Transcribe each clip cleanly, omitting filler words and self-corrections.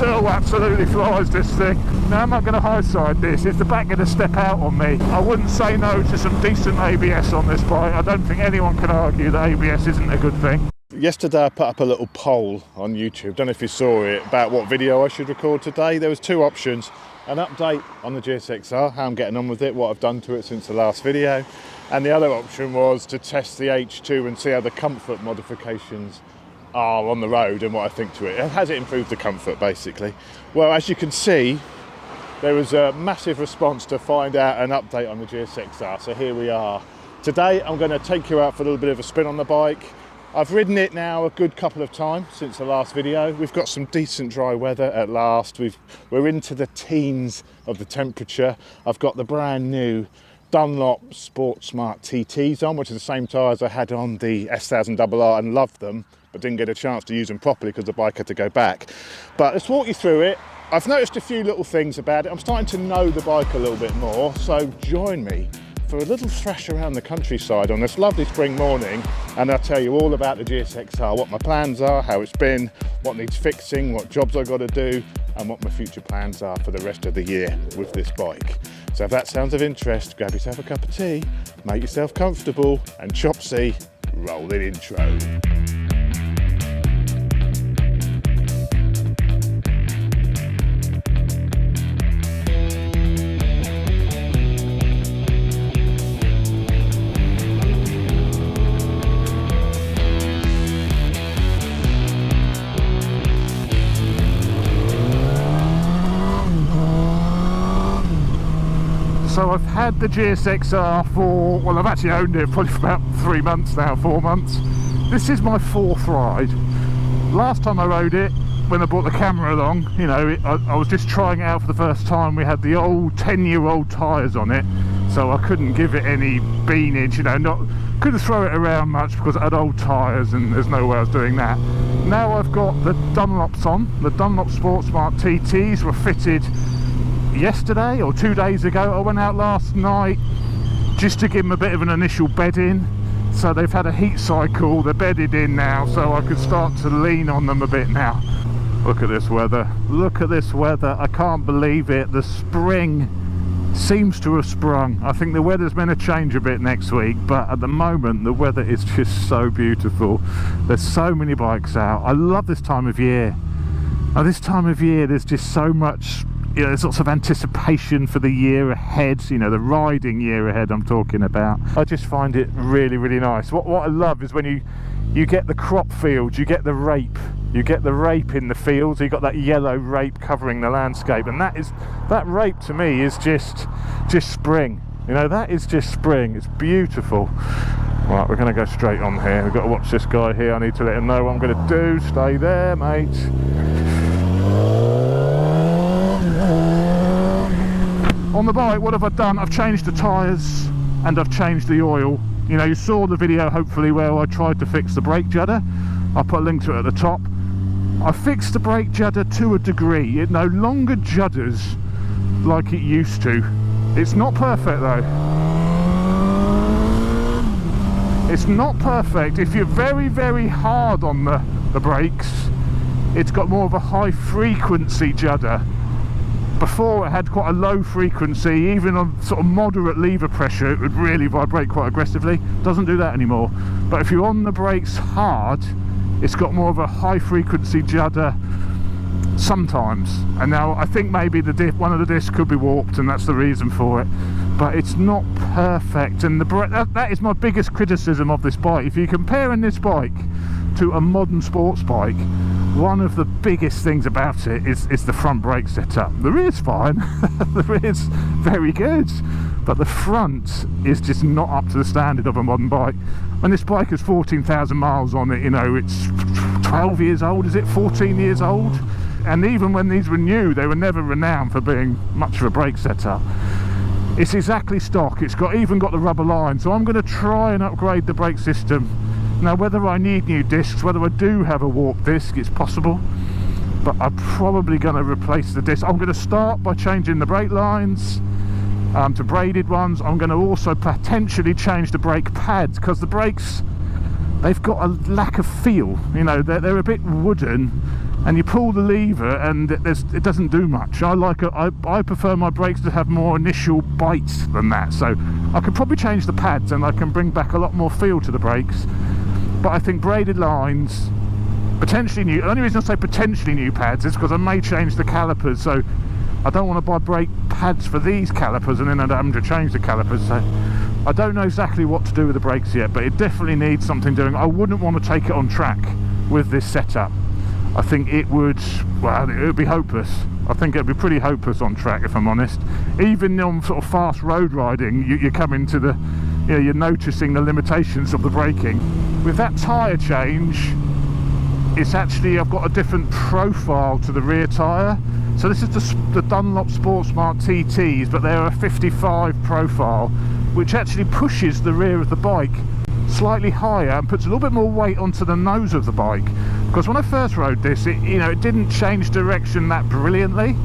still absolutely flies, this thing. Now, I'm not going to high side this. Is the back going to step out on me? I wouldn't say no to some decent ABS on this bike. I don't think anyone can argue that ABS isn't a good thing. Yesterday I put up a little poll on YouTube, don't know if you saw it, about what video I should record today. There was two options: an update on the GSXR, how I'm getting on with it, what I've done to it since the last video, and the other option was to test the H2 and see how the comfort modifications are on the road and what I think to it. Has it improved the comfort, basically? Well, as you can see, there was a massive response to find out an update on the GSXR, so here we are. Today I'm going to take you out for a little bit of a spin on the bike. I've ridden it now a good couple of times since the last video. We've got some decent dry weather at last. We're into the teens of the temperature. I've got the brand new Dunlop Sport Smart TTs on, which are the same tyres I had on the S1000 and loved them, but didn't get a chance to use them properly because the bike had to go back. But let's walk you through it. I've noticed a few little things about it. I'm starting to know the bike a little bit more, so join me for a little thrash around the countryside on this lovely spring morning, and I'll tell you all about the GSXR, what my plans are, how it's been, what needs fixing, what jobs I've got to do, and what my future plans are for the rest of the year with this bike. So if that sounds of interest, grab yourself a cup of tea, make yourself comfortable, and chopsy, roll it intro. So I've had the GSXR for, well, I've actually owned it probably for about 3 months now, 4 months. This is my 4th ride. Last time I rode it, when I brought the camera along, you know, I was just trying it out for the first time. We had the old 10-year-old tyres on it, so I couldn't give it any beanage, you know, couldn't throw it around much because it had old tyres and there's no way I was doing that. Now I've got the Dunlops on. The Dunlop Sport Smart TTs were fitted yesterday or 2 days ago. I went out last night just to give them a bit of an initial bed in, so they've had a heat cycle, they're bedded in now, so I could start to lean on them a bit now. Look at this weather, look at this weather, I can't believe it. The spring seems to have sprung. I think the weather's going to change a bit next week, but at the moment the weather is just so beautiful. There's so many bikes out. I love this time of year. Now, this time of year there's just so much, you know, there's lots of anticipation for the year ahead, you know, the riding year ahead I'm talking about. I just find it really, really nice. What I love is when you get the crop fields, you get the rape in the fields, you got that yellow rape covering the landscape, and that rape to me is just spring. You know, that is just spring. It's beautiful. Right, we're going to go straight on here. We've got to watch this guy here. I need to let him know what I'm going to do. Stay there, mate. On the bike, what have I done? I've changed the tyres and I've changed the oil. You know, you saw the video hopefully where I tried to fix the brake judder. I'll put a link to it at the top. I fixed the brake judder to a degree. It no longer judders like it used to. It's not perfect though. It's not perfect. If you're very, very hard on the brakes, it's got more of a high frequency judder. Before, it had quite a low frequency, even on sort of moderate lever pressure it would really vibrate quite aggressively. Doesn't do that anymore. But if you're on the brakes hard, it's got more of a high frequency judder sometimes. And now I think maybe one of the discs could be warped, and that's the reason for it. But it's not perfect, and that is my biggest criticism of this bike. If you're comparing this bike to a modern sports bike, one of the biggest things about it is the front brake setup. The rear's fine, the rear's very good, but the front is just not up to the standard of a modern bike. And this bike has 14,000 miles on it, you know, it's 12 years old, is it 14 years old? And even when these were new, they were never renowned for being much of a brake setup. It's exactly stock. It's even got the rubber line, so I'm going to try and upgrade the brake system. Now, whether I need new discs, whether I do have a warped disc, it's possible, but I'm probably going to replace the disc. I'm going to start by changing the brake lines to braided ones. I'm going to also potentially change the brake pads, because the brakes, they've got a lack of feel. You know, they're a bit wooden. and you pull the lever and it doesn't do much. I prefer my brakes to have more initial bite than that, so I could probably change the pads and I can bring back a lot more feel to the brakes. But I think braided lines, potentially new. The only reason I say potentially new pads is because I may change the calipers, so I don't want to buy brake pads for these calipers and then I'd have to change the calipers. So I don't know exactly what to do with the brakes yet, but it definitely needs something doing. I wouldn't want to take it on track with this setup. I think it would, well, it would be hopeless. I think it would be pretty hopeless on track, if I'm honest. Even on sort of fast road riding, you come into the, you know, you're noticing the limitations of the braking. With that tyre change, it's actually, I've got a different profile to the rear tyre. So this is the Dunlop Sportsmart TTs, but they're a 55 profile, which actually pushes the rear of the bike slightly higher and puts a little bit more weight onto the nose of the bike. Because when I first rode this, it didn't change direction that brilliantly.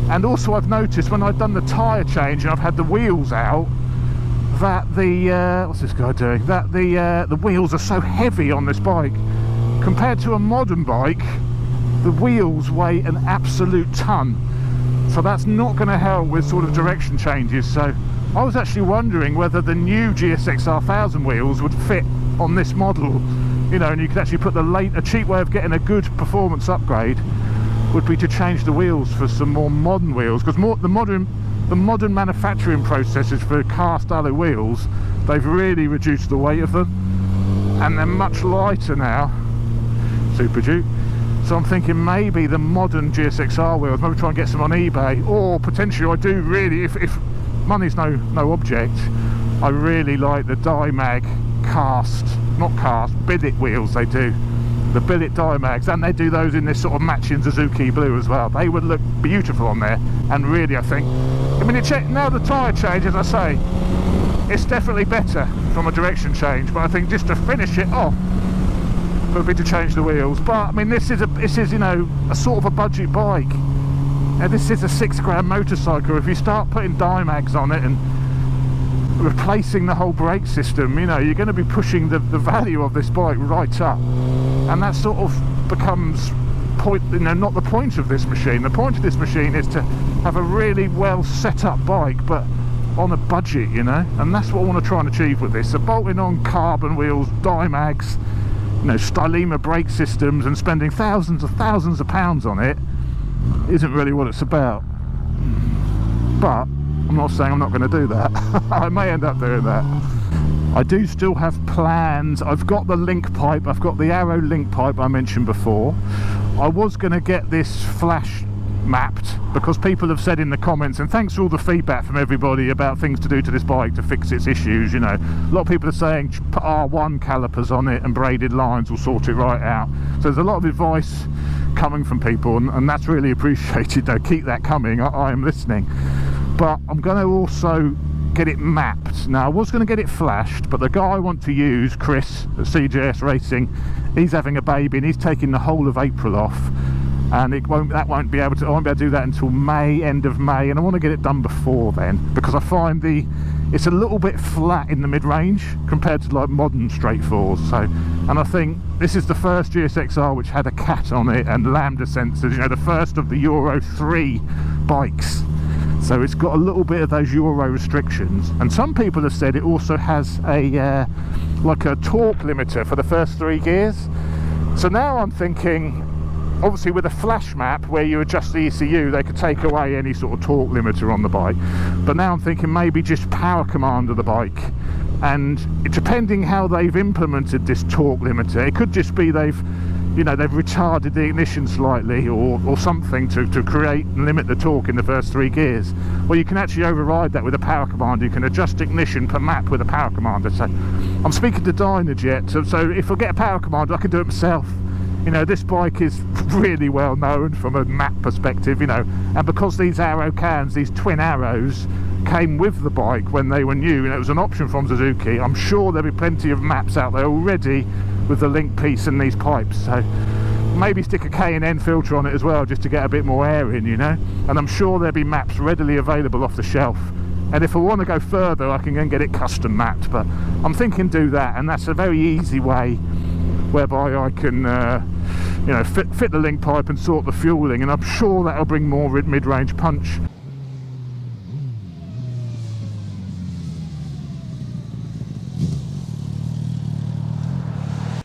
And also I've noticed when I've done the tyre change and I've had the wheels out, that the what's this guy doing? That the wheels are so heavy on this bike compared to a modern bike. The wheels weigh an absolute ton, so that's not going to help with sort of direction changes. So I was actually wondering whether the new GSXR1000 wheels would fit on this model, you know, and you could actually put a cheap way of getting a good performance upgrade would be to change the wheels for some more modern wheels, because the modern manufacturing processes for cast alloy wheels, they've really reduced the weight of them and they're much lighter now. Super Duke. So I'm thinking maybe the modern GSXR wheels, maybe try and get some on eBay, or potentially I do really, if money's no object, I really like the Dimag billet wheels they do. The billet Dimags, and they do those in this sort of matching Suzuki blue as well. They would look beautiful on there, and really I think, I mean, now the tyre change, as I say, it's definitely better from a direction change, but I think just to finish it off would be to change the wheels. But I mean, this is you know, a sort of a budget bike. Now this is a £6 motorcycle. If you start putting Dimags on it and replacing the whole brake system, you know, you're going to be pushing the value of this bike right up, and that sort of becomes not the point of this machine. The point of this machine is to have a really well set up bike, but on a budget, you know, and that's what I want to try and achieve with this. So bolting on carbon wheels, Dimags, you know, Stylema brake systems, and spending thousands of pounds on it isn't really what it's about. But I'm not saying I'm not going to do that. I may end up doing that. I do still have plans. I've got the link pipe, I've got the Arrow link pipe I mentioned before. I was going to get this flash mapped because people have said in the comments, and thanks for all the feedback from everybody about things to do to this bike to fix its issues, you know. A lot of people are saying put R1 calipers on it and braided lines will sort it right out. So there's a lot of advice coming from people, and that's really appreciated though. Keep that coming, I am listening. But I'm going to also get it mapped. Now I was going to get it flashed, but the guy I want to use, Chris at CJS Racing, he's having a baby and he's taking the whole of April off, and I won't be able to do that until May, end of May, and I want to get it done before then, because I find it's a little bit flat in the mid-range compared to like modern straight fours. So, and I think this is the first GSXR which had a cat on it and lambda sensors, you know, the first of the Euro 3 bikes. So it's got a little bit of those Euro restrictions, and some people have said it also has a like a torque limiter for the first 3 gears. So now I'm thinking, obviously with a flash map where you adjust the ECU, they could take away any sort of torque limiter on the bike, but now I'm thinking maybe just power command of the bike, and depending how they've implemented this torque limiter, it could just be they've retarded the ignition slightly or something to create and limit the torque in the first 3 gears. Well, you can actually override that with a power commander. You can adjust ignition per map with a power commander. So I'm speaking to Dynajet, so if I get a power commander I can do it myself. You know, this bike is really well known from a map perspective, you know, and because these Arrow cans, these twin Arrows, came with the bike when they were new, and it was an option from Suzuki, I'm sure there'll be plenty of maps out there already with the link piece and these pipes. So maybe stick a K&N filter on it as well, just to get a bit more air in, you know, and I'm sure there'll be maps readily available off the shelf, and if I want to go further I can go and get it custom mapped. But I'm thinking do that, and that's a very easy way whereby I can you know, fit the link pipe and sort the fueling, and I'm sure that'll bring more mid-range punch.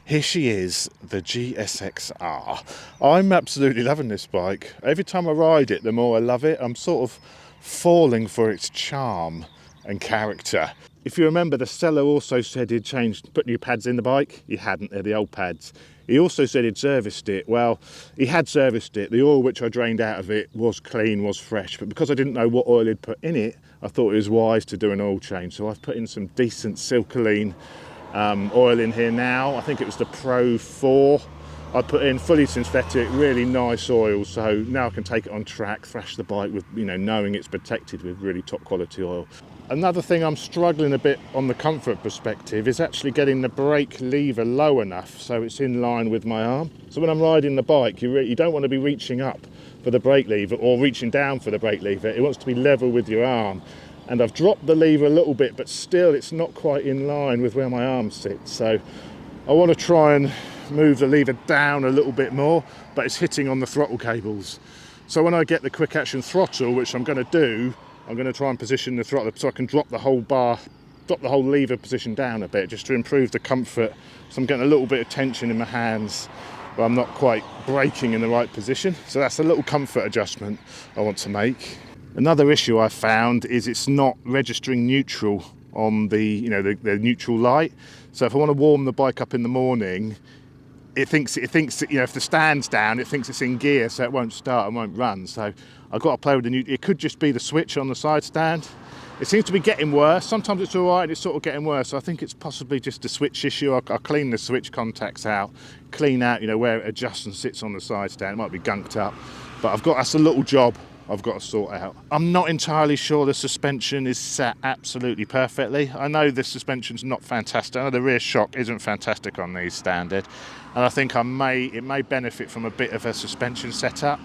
Here she is, the GSXR. I'm absolutely loving this bike. Every time I ride it, the more I love it. I'm sort of falling for its charm and character. If you remember, the seller also said he'd put new pads in the bike. He hadn't, they're the old pads. He also said he'd serviced it. Well, he had serviced it. The oil which I drained out of it was clean, was fresh, but because I didn't know what oil he'd put in it, I thought it was wise to do an oil change. So I've put in some decent Silcoline oil in here now. I think it was the Pro 4. I put in fully synthetic, really nice oil, so now I can take it on track, thrash the bike with, you know, knowing it's protected with really top quality oil. Another thing I'm struggling a bit on the comfort perspective is actually getting the brake lever low enough so it's in line with my arm. So when I'm riding the bike, you don't want to be reaching up for the brake lever or reaching down for the brake lever. It wants to be level with your arm. And I've dropped the lever a little bit, but still it's not quite in line with where my arm sits. So I want to try and move the lever down a little bit more, but it's hitting on the throttle cables. So when I get the quick action throttle, which I'm going to do, I'm going to try and position the throttle so I can drop the whole lever position down a bit, just to improve the comfort. So I'm getting a little bit of tension in my hands, but I'm not quite braking in the right position. So that's a little comfort adjustment I want to make. Another issue I found is it's not registering neutral on the neutral light. So if I want to warm the bike up in the morning, it thinks if the stand's down, it thinks it's in gear, so it won't start and won't run. So I've got to play with the neutral. It could just be the switch on the side stand. It seems to be getting worse. Sometimes it's all right, and it's sort of getting worse. So I think it's possibly just a switch issue. I'll clean the switch contacts out, clean out, where it adjusts and sits on the side stand. It might be gunked up, but that's a little job I've got to sort out. I'm not entirely sure the suspension is set absolutely perfectly. I know the suspension's not fantastic. I know the rear shock isn't fantastic on these standard, and I think it may benefit from a bit of a suspension setup.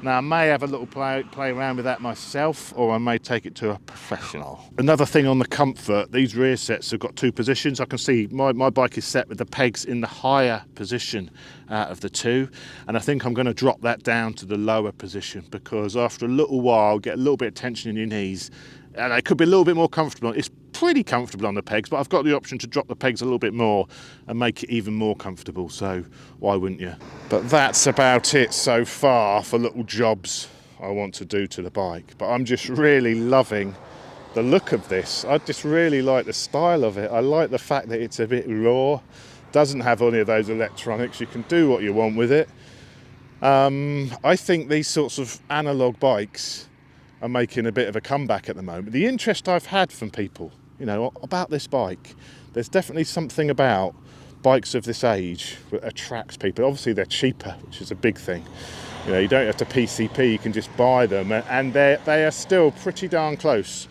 Now I may have a little play around with that myself, or I may take it to a professional. Another thing on the comfort, these rear sets have got two positions. I can see my bike is set with the pegs in the higher position out of the two, and I think I'm going to drop that down to the lower position, because after a little while get a little bit of tension in your knees, and it could be a little bit more comfortable. It's pretty comfortable on the pegs, but I've got the option to drop the pegs a little bit more and make it even more comfortable, so why wouldn't you? But that's about it so far for little jobs I want to do to the bike. But I'm just really loving the look of this. I just really like the style of it. I like the fact that it's a bit raw, doesn't have any of those electronics. You can do what you want with it. I think these sorts of analog bikes are making a bit of a comeback at the moment. The interest I've had from people, about this bike, there's definitely something about bikes of this age that attracts people. Obviously they're cheaper, which is a big thing. You don't have to PCP, you can just buy them, and they are still pretty darn close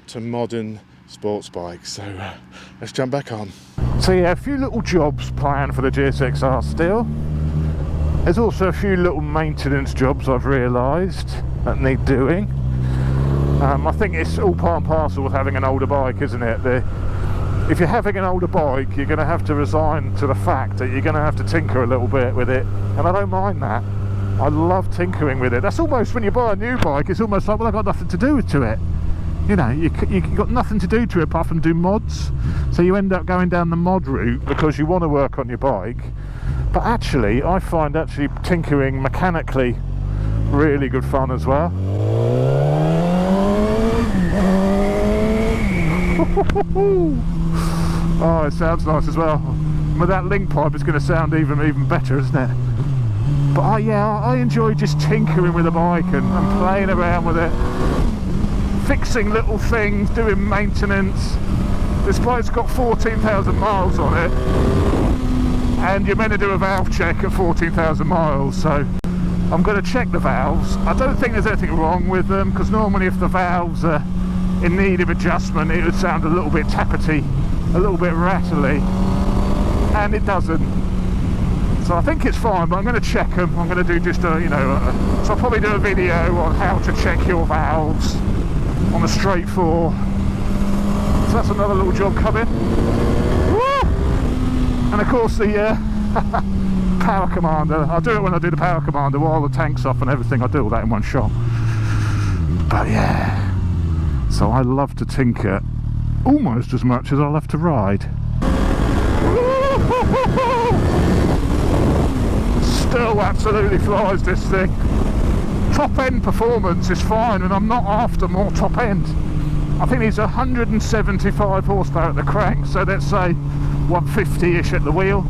to modern sports bikes. So let's jump back on. So yeah, a few little jobs planned for the GSXR still. There's also a few little maintenance jobs I've realised that need doing. I think it's all part and parcel with having an older bike, isn't it? If you're having an older bike, you're going to have to resign to the fact that you're going to have to tinker a little bit with it, and I don't mind that. I love tinkering with it. That's almost, when you buy a new bike, it's almost like, well, I've got nothing to do to it. You've got nothing to do to it apart from do mods, so you end up going down the mod route because you want to work on your bike. But actually, I find tinkering mechanically really good fun as well. Oh, it sounds nice as well. With that link pipe, it's going to sound even better, isn't it? But I enjoy just tinkering with the bike and playing around with it, fixing little things, doing maintenance. This bike's got 14,000 miles on it, and you're meant to do a valve check at 14,000 miles, so I'm going to check the valves. I don't think there's anything wrong with them, because normally if the valves are in need of adjustment, it would sound a little bit tappety, a little bit rattly, and it doesn't. So I think it's fine, but I'm going to check them. I'm going to do just so I'll probably do a video on how to check your valves on a straight 4. So that's another little job coming. Woo! And of course the Power commander. I'll do it when I do the power commander, while the tank's off and everything. I'll do all that in one shot. But yeah, so I love to tinker almost as much as I love to ride. Still absolutely flies, this thing. Top end performance is fine, and I'm not after more top end. I think he's 175 horsepower at the crank, so let's say 150-ish at the wheel.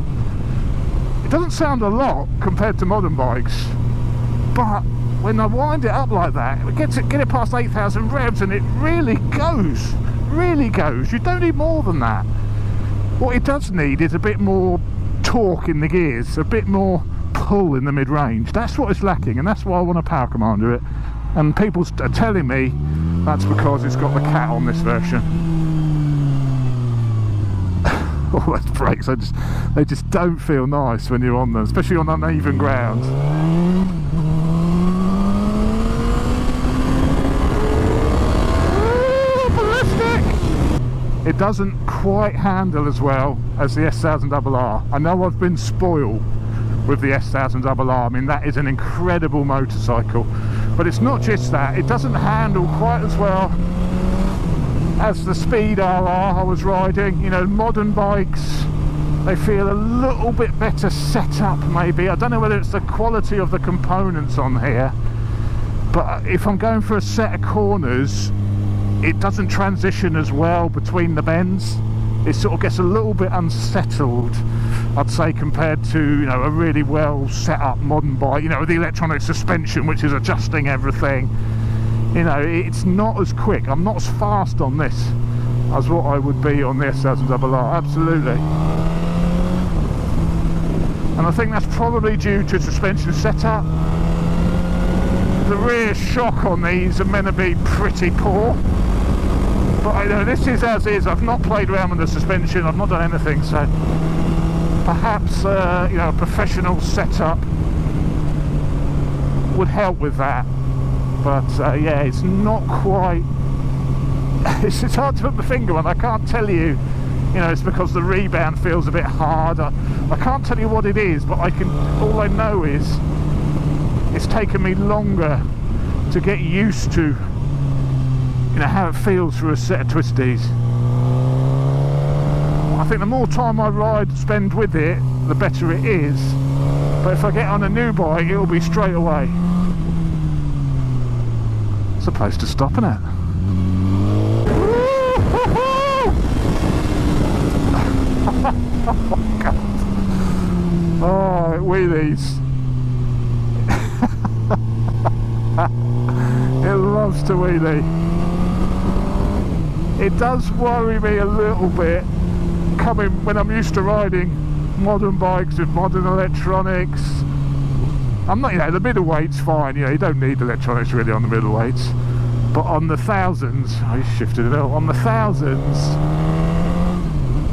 It doesn't sound a lot compared to modern bikes, but when I wind it up like that, get it past 8,000 revs, and it really goes. You don't need more than that. What it does need is a bit more torque in the gears, a bit more pull in the mid-range. That's what it's lacking, and that's why I want to power commander it. And people are telling me that's because it's got the cat on this version. Oh, those brakes, they just don't feel nice when you're on them, especially on uneven ground. It doesn't quite handle as well as the S1000RR. I know I've been spoiled with the S1000RR. I mean, that is an incredible motorcycle, but it's not just that. It doesn't handle quite as well as the Speed RR I was riding. You know, modern bikes, they feel a little bit better set up maybe. I don't know whether it's the quality of the components on here, but if I'm going for a set of corners, it doesn't transition as well between the bends. It sort of gets a little bit unsettled, I'd say, compared to, you know, a really well set up modern bike, you know, with the electronic suspension which is adjusting everything. You know, it's not as quick. I'm not as fast on this as what I would be on the S1000RR, absolutely. And I think that's probably due to suspension setup. The rear shock on these are meant to be pretty poor, but I know this is as is. I've not played around with the suspension, I've not done anything, so perhaps you know, a professional setup would help with that. But yeah, it's not quite it's hard to put my finger on. I can't tell you, you know, it's because the rebound feels a bit hard. I can't tell you what it is, but all I know is it's taken me longer to get used to, you know, how it feels through a set of twisties. I think the more time I spend with it, the better it is. But if I get on a new bike, it'll be straight away. Supposed to stop, isn't it? Oh my God. Oh, wheelies. It loves to wheelie. It does worry me a little bit coming when I'm used to riding modern bikes with modern electronics. I'm not, you know, the middleweight's fine, you know, you don't need electronics really on the middleweights, but on the thousands, I shifted it out, on the thousands,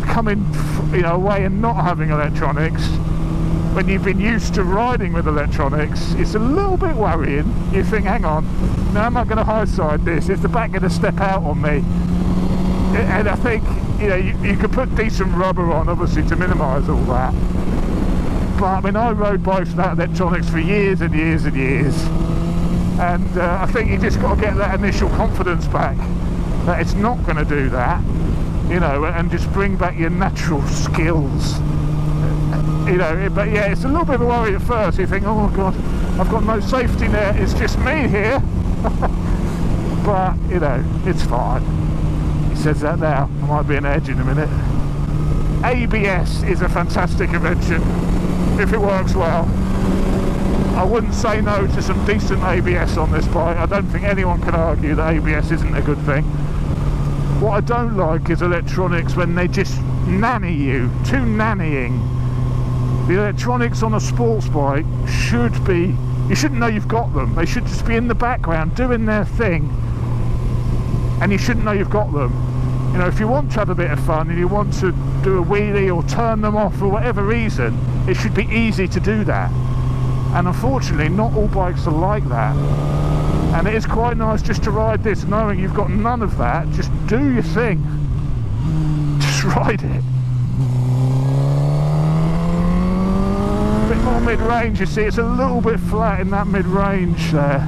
coming, you know, away and not having electronics, when you've been used to riding with electronics, it's a little bit worrying. You think, hang on, now am I going to high side this? Is the back going to step out on me? And I think, you know, you could put decent rubber on, obviously, to minimise all that. But I mean, I rode bikes without electronics for years and years and years, and I think you just got to get that initial confidence back that it's not going to do that, you know, and just bring back your natural skills. You know, but yeah, it's a little bit of a worry at first. You think, oh God, I've got no safety net, it's just me here. But, you know, it's fine. He says that now, I might be an edge in a minute. ABS is a fantastic invention, if it works well. I wouldn't say no to some decent ABS on this bike. I don't think anyone can argue that ABS isn't a good thing. What I don't like is electronics when they just nanny you, too nannying. The electronics on a sports bike should be, you shouldn't know you've got them. They should just be in the background doing their thing, and you shouldn't know you've got them. You know, if you want to have a bit of fun and you want to do a wheelie or turn them off for whatever reason, it should be easy to do that. And unfortunately, not all bikes are like that. And it is quite nice just to ride this knowing you've got none of that. Just do your thing. Just ride it. mid-range, you see it's a little bit flat in that mid-range there.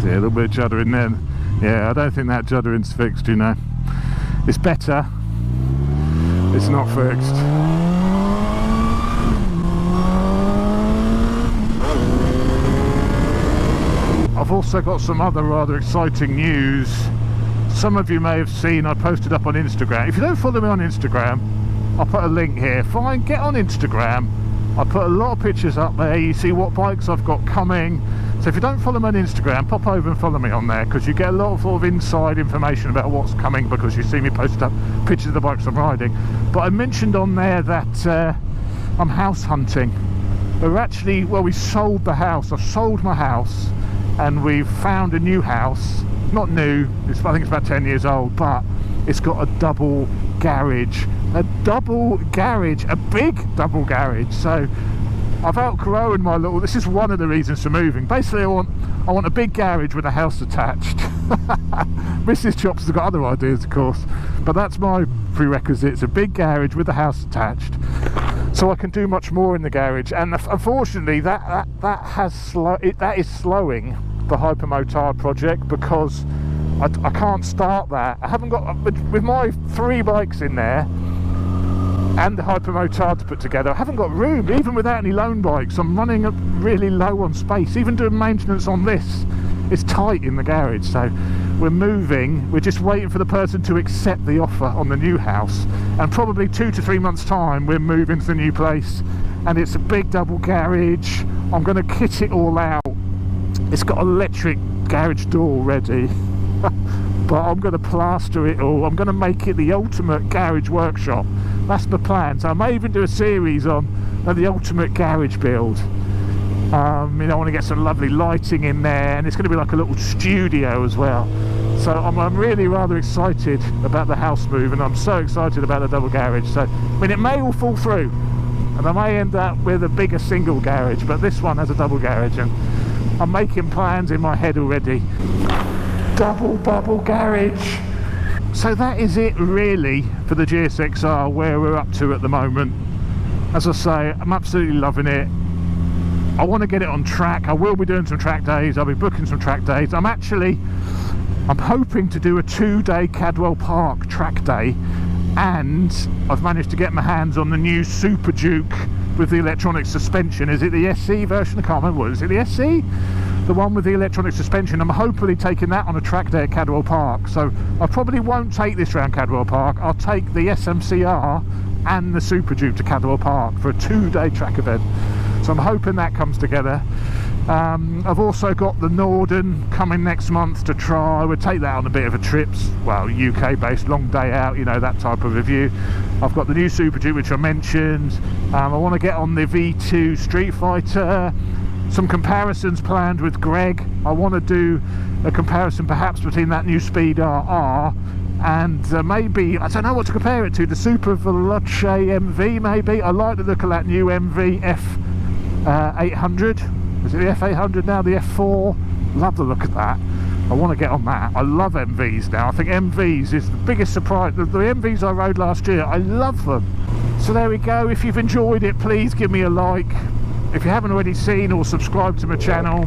See a little bit of juddering then. Yeah, I don't think that juddering's fixed, you know. It's better. It's not fixed. I've also got some other rather exciting news. Some of you may have seen I posted up on Instagram. If you don't follow me on Instagram, I'll put a link here. Fine, get on Instagram. I put a lot of pictures up there. You see what bikes I've got coming. So if you don't follow me on Instagram, pop over and follow me on there, because you get a lot of sort of inside information about what's coming, because you see me post up pictures of the bikes I'm riding. But I mentioned on there that I'm house hunting. We're actually, well, we sold the house. I've sold my house and we've found a new house. Not new, I think it's about 10 years old, but it's got a double garage. A double garage, a big double garage. So I've outgrown my little, this is one of the reasons for moving. Basically I want a big garage with a house attached. Mrs. Chops has got other ideas, of course, but that's my prerequisite. It's a big garage with a house attached, so I can do much more in the garage. And unfortunately that is slowing the Hypermotard project, because I can't start that. I haven't got, with my 3 bikes in there and the Hypermotard to put together, I haven't got room, even without any loan bikes. I'm running really low on space. Even doing maintenance on this, it's tight in the garage. So we're moving, we're just waiting for the person to accept the offer on the new house, and probably 2 to 3 months time we're moving to the new place. And it's a big double garage. I'm going to kit it all out. It's got electric garage door ready. But I'm going to plaster it all. I'm going to make it the ultimate garage workshop. That's the plan. So I may even do a series on the ultimate garage build. You know, I want to get some lovely lighting in there, and it's going to be like a little studio as well. So I'm really rather excited about the house move, and I'm so excited about the double garage. So I mean, it may all fall through, and I may end up with a bigger single garage, but this one has a double garage, and I'm making plans in my head already. Double bubble garage. So that is it really for the GSXR, where we're up to at the moment. As I say, I'm absolutely loving it. I want to get it on track. I will be doing some track days. I'll be booking some track days. I'm hoping to do a 2-day Cadwell Park track day, and I've managed to get my hands on the new Super Duke with the electronic suspension. Is it the SE version? I can't remember. Is it the SE? The one with the electronic suspension. I'm hopefully taking that on a track day at Cadwell Park. So I probably won't take this round Cadwell Park. I'll take the SMCR and the Super Duke to Cadwell Park for a 2-day track event. So I'm hoping that comes together. I've also got the Norden coming next month to try. We'll take that on a bit of a trip, well, UK based, long day out, you know, that type of review. I've got the new Super Duke, which I mentioned. I want to get on the V2 Street Fighter. Some comparisons planned with Greg. I want to do a comparison perhaps between that new Speed RR and maybe, I don't know what to compare it to, the Super Veloce MV maybe. I like the look of that new MV F800. Is it the F800 now, the F4? Love the look of that. I want to get on that. I love MVs now. I think MVs is the biggest surprise. The MVs I rode last year, I love them. So there we go. If you've enjoyed it, please give me a like. If you haven't already seen or subscribed to my channel,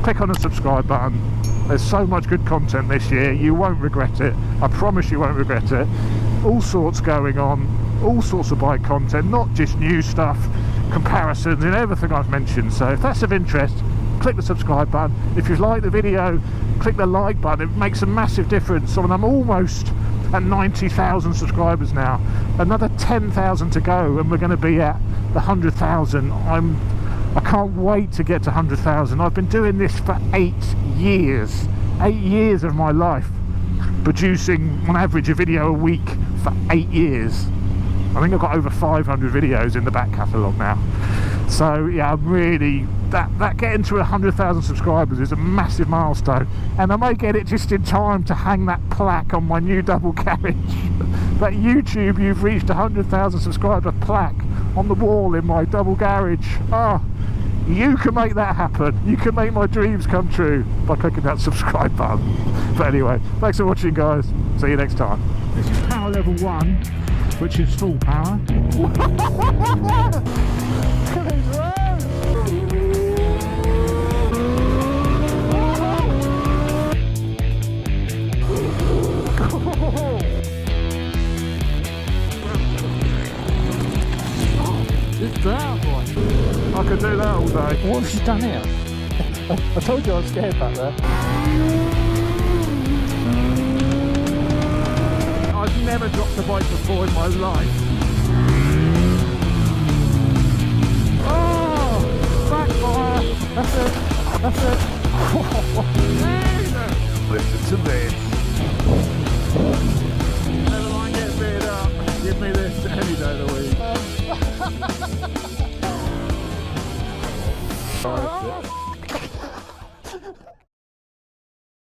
click on the subscribe button. There's so much good content this year, you won't regret it. I promise you won't regret it. All sorts going on, all sorts of bike content, not just new stuff, comparisons and everything I've mentioned. So if that's of interest, click the subscribe button. If you like the video, click the like button. It makes a massive difference. So I'm almost at 90,000 subscribers now. Another 10,000 to go, and we're going to be at the 100,000. I can't wait to get to 100,000. I've been doing this for 8 years. 8 years of my life, producing on average a video a week for 8 years. I think I've got over 500 videos in the back catalogue now. So yeah, I'm really, that getting to 100,000 subscribers is a massive milestone, and I may get it just in time to hang that plaque on my new double garage. That YouTube, you've reached 100,000 subscriber plaque on the wall in my double garage. Oh, you can make that happen. You can make my dreams come true by clicking that subscribe button. But anyway, thanks for watching, guys. See you next time. This is power level 1 which is full power. It's down, boy. I could do that all day. What have you done here? I told you I was scared back there. I've never dropped a bike before in my life. Oh! Backfire! That's it! That's it! Listen to this. Never mind getting beat up. Give me this any day of the week.